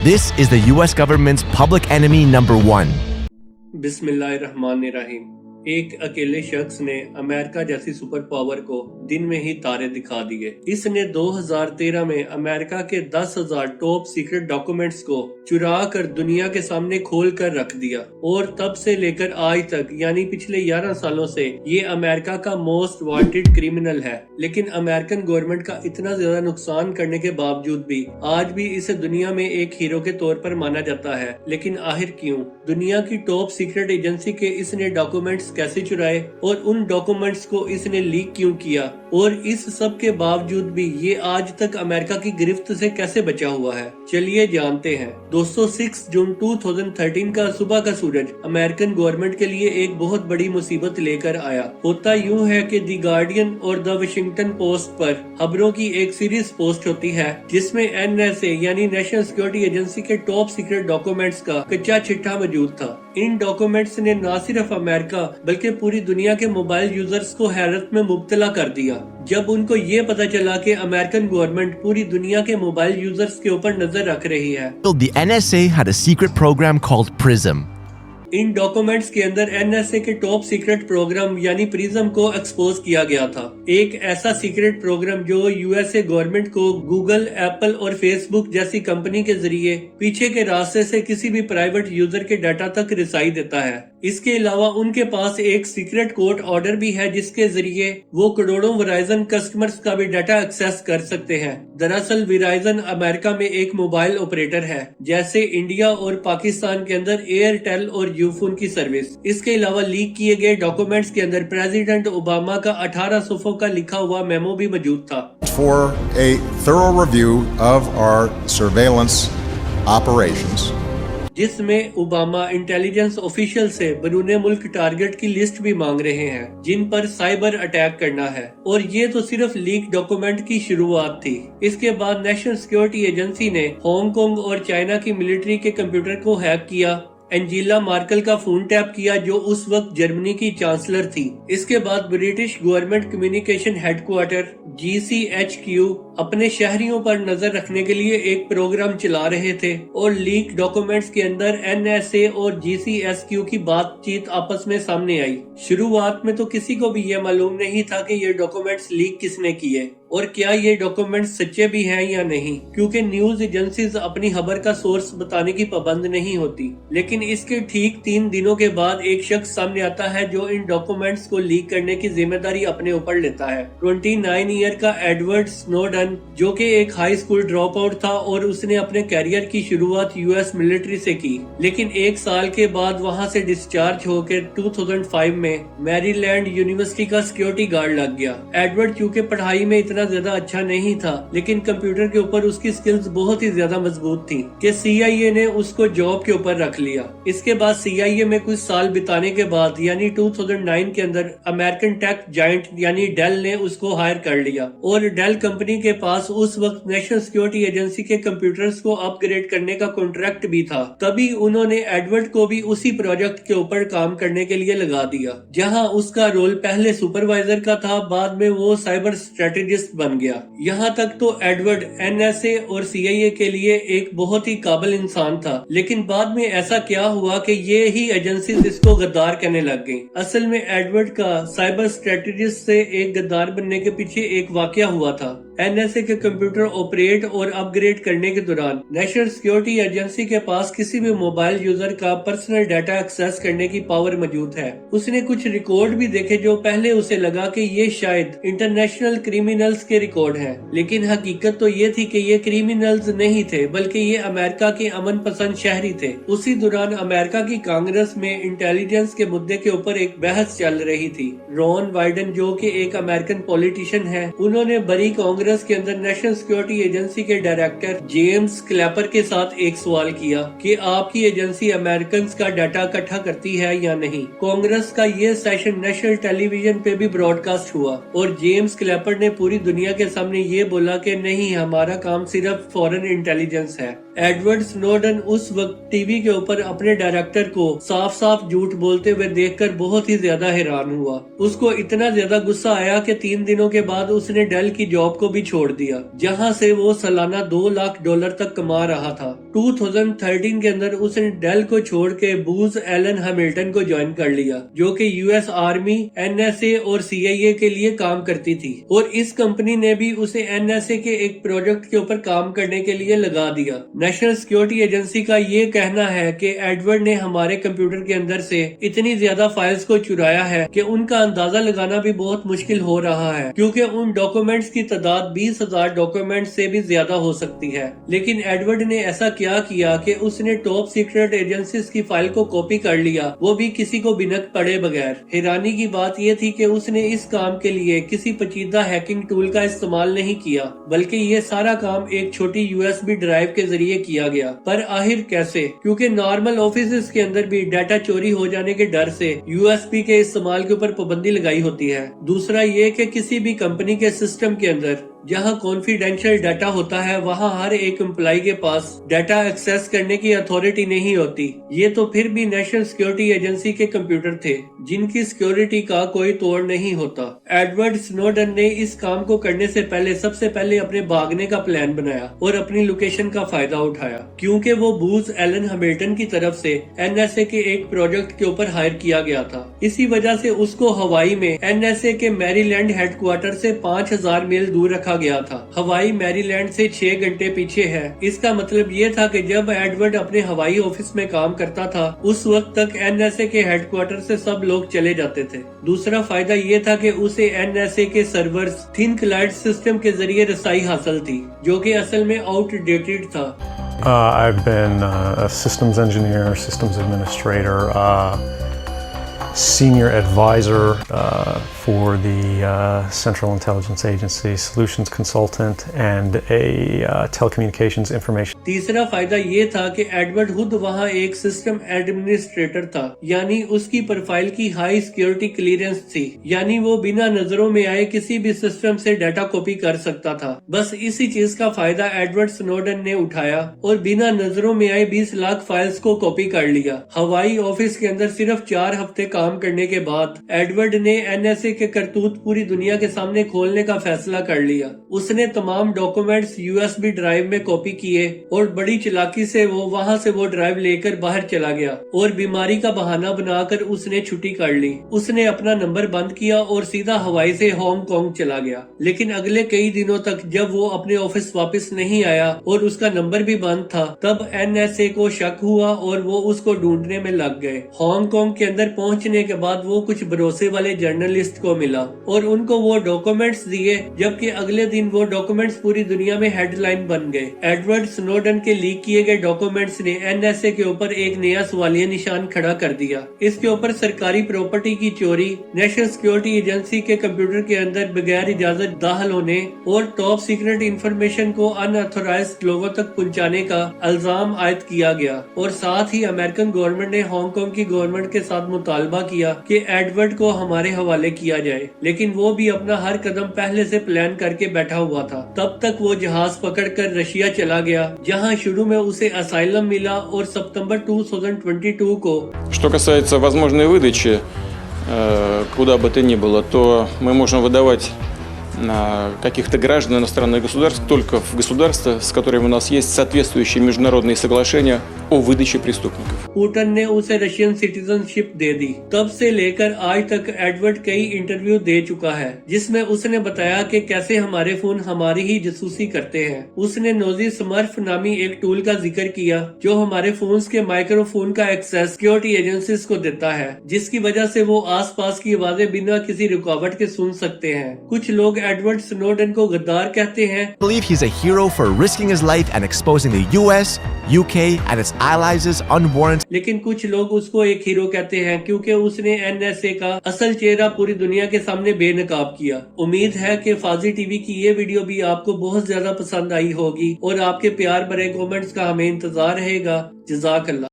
This is the US government's public enemy number one. बिस्मिल्लाहिर्रहमानिर्रहीम। एक अकेले शख्स ने अमेरिका जैसी सुपर पावर को दिन में ही तारे दिखा दिए। इसने 2013 में अमेरिका के 10,000 टॉप सीक्रेट डॉक्यूमेंट्स को चुरा कर दुनिया के सामने खोल कर रख दिया और तब से लेकर आज तक यानी पिछले 11 सालों से ये अमेरिका का मोस्ट वांटेड क्रिमिनल है। लेकिन अमेरिकन गवर्नमेंट का इतना ज्यादा नुकसान करने के बावजूद भी आज भी इसे दुनिया में एक हीरो के तौर पर माना जाता है। लेकिन आखिर क्यों? दुनिया की टॉप सीक्रेट एजेंसी के इसने डॉक्यूमेंट्स कैसे चुराए और उन डॉक्यूमेंट्स को इसने लीक क्यों किया, और इस सब के बावजूद भी ये आज तक अमेरिका की गिरफ्त से कैसे बचा हुआ है, चलिए जानते हैं। दोस्तों, 6 जून 2013 का सुबह का सूरज अमेरिकन गवर्नमेंट के लिए एक बहुत बड़ी मुसीबत लेकर आया। होता यूं है कि द गार्डियन और द वाशिंगटन पोस्ट पर खबरों की एक सीरीज पोस्ट होती है जिसमें NSA यानी नेशनल सिक्योरिटी एजेंसी के टॉप सीक्रेट डॉक्यूमेंट्स का कच्चा चिट्ठा मौजूद था। इन डॉक्यूमेंट्स ने न सिर्फ अमेरिका बल्कि पूरी दुनिया के मोबाइल यूजर्स को हैरत में मुब्तला कर दिया जब उनको ये पता चला कि अमेरिकन गवर्नमेंट पूरी दुनिया के मोबाइल यूजर्स के ऊपर नजर रख रही है। The NSA had a secret program called PRISM. In documents के अंदर NSA के टॉप सीक्रेट प्रोग्राम यानी प्रिज्म को एक्सपोज किया गया था। एक ऐसा सीक्रेट प्रोग्राम जो USA गवर्नमेंट को गूगल, एप्पल और फेसबुक जैसी कंपनी के जरिए पीछे के रास्ते से किसी भी प्राइवेट यूजर के डाटा तक रिसाई देता है। इसके अलावा उनके पास एक सीक्रेट कोर्ट ऑर्डर भी है जिसके जरिए वो करोड़ों वेराइजन कस्टमर्स का भी डाटा एक्सेस कर सकते हैं। दरअसल वेराइजन अमेरिका में एक मोबाइल ऑपरेटर है, जैसे इंडिया और पाकिस्तान के अंदर एयरटेल और यूफोन की सर्विस। इसके अलावा लीक किए गए डॉक्यूमेंट्स के अंदर प्रेसिडेंट ओबामा का 18 सफ़ों का लिखा हुआ मेमो भी मौजूद था। For a thorough review of our surveillance operations, जिसमें ओबामा इंटेलिजेंस ऑफिशियल से बैरून मुल्क टारगेट की लिस्ट भी मांग रहे हैं जिन पर साइबर अटैक करना है। और ये तो सिर्फ लीक डॉक्यूमेंट की शुरुआत थी। इसके बाद नेशनल सिक्योरिटी एजेंसी ने हांगकांग और चाइना की मिलिट्री के कंप्यूटर को हैक किया, एंजेला मार्केल का फोन टैप किया जो उस वक्त जर्मनी की चांसलर थी। इसके बाद British government communication headquarter GCHQ अपने शहरियों पर नजर रखने के लिए एक प्रोग्राम चला रहे थे और लीक डॉक्यूमेंट्स के अंदर NSA और GCHQ की बातचीत आपस में सामने आई। शुरुआत में तो किसी को भी ये मालूम नहीं था कि ये डॉक्यूमेंट्स लीक किसने किए और क्या ये डॉक्यूमेंट्स सच्चे भी हैं या नहीं, क्योंकि न्यूज एजेंसीज अपनी खबर का सोर्स बताने की पाबंद नहीं होती। लेकिन इसके ठीक 3 दिनों के बाद एक शख्स सामने आता है जो इन डॉक्यूमेंट्स को लीक करने की जिम्मेदारी अपने ऊपर लेता है। 29 ईयर का एडवर्ड स्नोडन, जो कि एक हाई स्कूल ड्रॉप आउट था और उसने अपने कैरियर की शुरुआत US मिलिट्री से की, लेकिन 1 साल के बाद वहां से डिस्चार्ज होकर 2005 में मैरीलैंड यूनिवर्सिटी का सिक्योरिटी गार्ड लग गया। एडवर्ड चूंकि पढ़ाई में इतना ज्यादा अच्छा नहीं था, लेकिन कंप्यूटर के ऊपर उसकी स्किल्स बहुत ही ज्यादा मजबूत थी कि CIA ने उसको जॉब के ऊपर रख लिया। इसके बाद CIA में कुछ साल बिताने के बाद यानी 2009 के अंदर अमेरिकन टेक जायंट यानी डेल ने उसको हायर कर लिया और डेल कंपनी के पास उस वक्त नेशनल सिक्योरिटी एजेंसी के कंप्यूटर्स को अपग्रेड करने का कॉन्ट्रैक्ट भी था। तभी उन्होंने एडवर्ड को भी उसी प्रोजेक्ट के ऊपर काम करने के लिए लगा दिया, जहां उसका रोल पहले सुपरवाइजर का था, बाद में वो साइबर स्ट्रेटेजिस्ट बन गया। यहाँ तक तो एडवर्ड NSA और CIA के लिए एक बहुत ही काबिल इंसान था, लेकिन बाद में ऐसा क्या हुआ कि ये ही एजेंसी इसको गद्दार कहने लग गई। असल में एडवर्ड का साइबर स्ट्रेटेजिस्ट से एक गद्दार बनने के पीछे एक वाकया हुआ था। NSA के कंप्यूटर ऑपरेट और अपग्रेड करने के दौरान नेशनल सिक्योरिटी एजेंसी के पास किसी भी मोबाइल यूजर का पर्सनल डाटा एक्सेस करने की पावर मौजूद है। उसने कुछ रिकॉर्ड भी देखे जो पहले उसे लगा कि ये शायद इंटरनेशनल क्रिमिनल्स के रिकॉर्ड हैं, लेकिन हकीकत तो ये थी कि ये क्रिमिनल्स नहीं थे बल्कि ये अमेरिका के अमन पसंद शहरी थे। उसी दौरान अमेरिका की कांग्रेस में इंटेलिजेंस के मुद्दे के ऊपर एक बहस चल रही थी। रॉन वाइडन, जो कि एक अमेरिकन पॉलिटिशियन है, उन्होंने बड़ी कांग्रेस के अंदर नेशनल सिक्योरिटी एजेंसी के डायरेक्टर जेम्स क्लैपर के साथ एक सवाल किया कि आपकी एजेंसी अमेरिकन का डाटा इकट्ठा करती है या नहीं। कांग्रेस का ये सेशन नेशनल टेलीविजन पे भी ब्रॉडकास्ट हुआ और जेम्स क्लैपर ने पूरी दुनिया के सामने ये बोला कि नहीं, हमारा काम सिर्फ फॉरेन इंटेलिजेंस है। एडवर्ड स्नोडन उस वक्त टीवी के ऊपर अपने डायरेक्टर को साफ साफ झूठ बोलते हुए देखकर बहुत ही ज्यादा हैरान हुआ। उसको इतना ज्यादा गुस्सा आया कि 3 दिनों के बाद उसने डेल की जॉब को بھی چھوڑ دیا جہاں سے وہ سالانہ $2 لاکھ تک کما رہا تھا۔ 2013 کے اندر اس نے ڈیل کو چھوڑ کے بوز ایلن ہیملٹن کو جوائن کر لیا جو کہ US آرمی، NSA اور CIA کے لیے کام کرتی تھی، اور اس کمپنی نے بھی اسے NSA کے ایک پروجیکٹ کے اوپر کام کرنے کے لیے لگا دیا۔ نیشنل سیکیورٹی ایجنسی کا یہ کہنا ہے کہ ایڈورڈ نے ہمارے کمپیوٹر کے اندر سے اتنی زیادہ فائلز کو چرایا ہے کہ ان کا اندازہ لگانا بھی بہت مشکل ہو رہا ہے، کیونکہ ان ڈاکومنٹس کی تعداد 20,000 ڈاکومنٹس سے بھی زیادہ ہو سکتی ہے۔ لیکن ایڈورڈ نے ایسا کیا کہ اس نے ٹاپ سیکرٹ ایجنسیز کی فائل کو کاپی کر لیا، وہ بھی کسی کو بنک پڑے بغیر۔ حیرانی کی بات یہ تھی کہ اس نے اس کام کے لیے کسی پیچیدہ ہیکنگ ٹول کا استعمال نہیں کیا، بلکہ یہ سارا کام ایک چھوٹی USB ڈرائیو کے ذریعے کیا گیا۔ پر آخر کیسے؟ کیونکہ نارمل آفیسز کے اندر بھی ڈیٹا چوری ہو جانے کے ڈر سے USB کے استعمال کے اوپر پابندی لگائی ہوتی ہے۔ دوسرا یہ کہ کسی بھی کمپنی کے سسٹم کے اندر جہاں کانفیڈینشیل ڈیٹا ہوتا ہے وہاں ہر ایک امپلائی کے پاس ڈیٹا ایکسیس کرنے کی اتھارٹی نہیں ہوتی۔ یہ تو پھر بھی نیشنل سیکیورٹی ایجنسی کے کمپیوٹر تھے جن کی سیکیورٹی کا کوئی توڑ نہیں ہوتا۔ ایڈورڈ سنوڈن نے اس کام کو کرنے سے پہلے سب سے پہلے اپنے بھاگنے کا پلان بنایا اور اپنی لوکیشن کا فائدہ اٹھایا، کیونکہ وہ بوز ایلن ہیملٹن کی طرف سے NSA کے ایک پروجیکٹ کے اوپر ہائر کیا گیا تھا۔ اسی وجہ سے اس کو ہوائی میں NSA کے میری لینڈ ہیڈ کوارٹر سے 5,000 میل دور رکھا گیا تھا۔ ہوائی میری لینڈ سے 6 گھنٹے پیچھے ہے۔ اس کا مطلب یہ تھا کہ جب ایڈورڈ اپنے ہوائی آفس میں کام کرتا تھا اس وقت تک NSA کے ہیڈ کوارٹر سے سب لوگ چلے جاتے تھے۔ دوسرا فائدہ یہ تھا کہ اسے NSA کے سرورز تھن کلائڈ سسٹم کے ذریعے رسائی حاصل تھی جو کہ اصل میں آؤٹ ڈیٹڈ تھا۔ I've been a systems engineer, systems administrator, senior advisor for the Central Intelligence Agency, solutions consultant, and a telecommunications information. تیسرا فائدہ یہ تھا کہ ایڈورڈ خود وہاں ایک سسٹم ایڈمنسٹریٹر تھا، یعنی اس کی پروفائل کی ہائی سیکیورٹی کلیئرنس تھی، یعنی وہ بنا نظروں میں آئے کسی بھی سسٹم سے ڈیٹا کاپی کر سکتا تھا۔ بس اسی چیز کا فائدہ ایڈورڈ سنوڈن نے اٹھایا اور بنا نظروں میں آئے 20 لاکھ فائلز کو کاپی کر لیا۔ ہوائی آفس کے اندر صرف 4 ہفتے کام کرنے کے بعد ایڈورڈ نے NSA کے کرتوت پوری دنیا کے سامنے کھولنے کا فیصلہ کر لیا۔ اس نے تمام ڈاکومنٹس USB ڈرائیو میں کاپی کیے اور بڑی چلاکی سے وہ وہاں سے وہ ڈرائیو لے کر باہر چلا گیا اور بیماری کا بہانہ بنا کر اس نے چھٹی کر لی۔ اس نے اپنا نمبر بند کیا اور سیدھا ہوائی سے ہانگ کانگ چلا گیا۔ لیکن اگلے کئی دنوں تک جب وہ اپنے آفس واپس نہیں آیا اور اس کا نمبر بھی بند تھا تب NSA کو شک ہوا اور وہ اس کو ڈھونڈنے میں لگ گئے۔ ہانگ کانگ کے اندر پہنچنے کے بعد وہ کچھ بھروسے والے جرنلسٹ کو ملا اور ان کو وہ ڈاکومنٹس دیے، جبکہ اگلے دن وہ ڈاکومنٹس پوری دنیا میں ہیڈ لائن بن گئے۔ ایڈورڈ سنوڈن کے لیک کیے گئے ڈاکومنٹس نے NSA کے اوپر ایک نیا سوالیہ نشان کھڑا کر دیا۔ اس کے اوپر سرکاری پراپرٹی کی چوری، نیشنل سیکیورٹی ایجنسی کے کمپیوٹر کے اندر بغیر اجازت داخل ہونے اور ٹاپ سیکرٹ انفارمیشن کو ان اتھورائزڈ لوگوں تک پہنچانے کا الزام عائد کیا گیا، اور ساتھ ہی امریکن گورنمنٹ نے ہانگ کانگ کی گورنمنٹ کے ساتھ مطالبہ کیا کہ ایڈورڈ کو ہمارے حوالے کیا جائے، لیکن وہ بھی اپنا ہر قدم پہلے سے پلان کر کے بیٹھا ہوا تھا۔ تب تک وہ جہاز پکڑ کر رشیا چلا گیا جہاں شروع میں اسے اسائلم ملا اور ستمبر 2022 کو Что касается возможной выдачи куда бы то ни было, то мы можем выдавать каких-то граждан иностранных государств только в государства, с которыми у нас есть соответствующие международные соглашения о выдаче преступников. پوٹن نے اسے رشین سٹیزن شپ دے دی۔ تب سے لے کر آج تک ایڈورڈ کئی انٹرویو دے چکا ہے جس میں اس نے بتایا کہ کیسے ہمارے فون ہماری ہی جاسوسی کرتے ہیں۔ اس نے نوزی سمرف نامی ایک ٹول کا ذکر کیا جو ہمارے فونز کے مائکرو فون کا ایکسیس سیکیورٹی ایجنسیز کو دیتا ہے، جس کی وجہ سے وہ آس پاس کی آوازیں بنا کسی رکاوٹ کے سن سکتے ہیں۔ کچھ لوگ ایڈورڈ سنوڈن کو غدار کہتے ہیں۔ I believe he's a hero for risking his life and exposing the US, UK, and its allies' unwarranted. لیکن کچھ لوگ اس کو ایک ہیرو کہتے ہیں کیونکہ اس نے NSA کا اصل چہرہ پوری دنیا کے سامنے بے نقاب کیا۔ امید ہے کہ فاضی ٹی وی کی یہ ویڈیو بھی آپ کو بہت زیادہ پسند آئی ہوگی اور آپ کے پیار بھرے کومنٹس کا ہمیں انتظار رہے گا۔ جزاک اللہ۔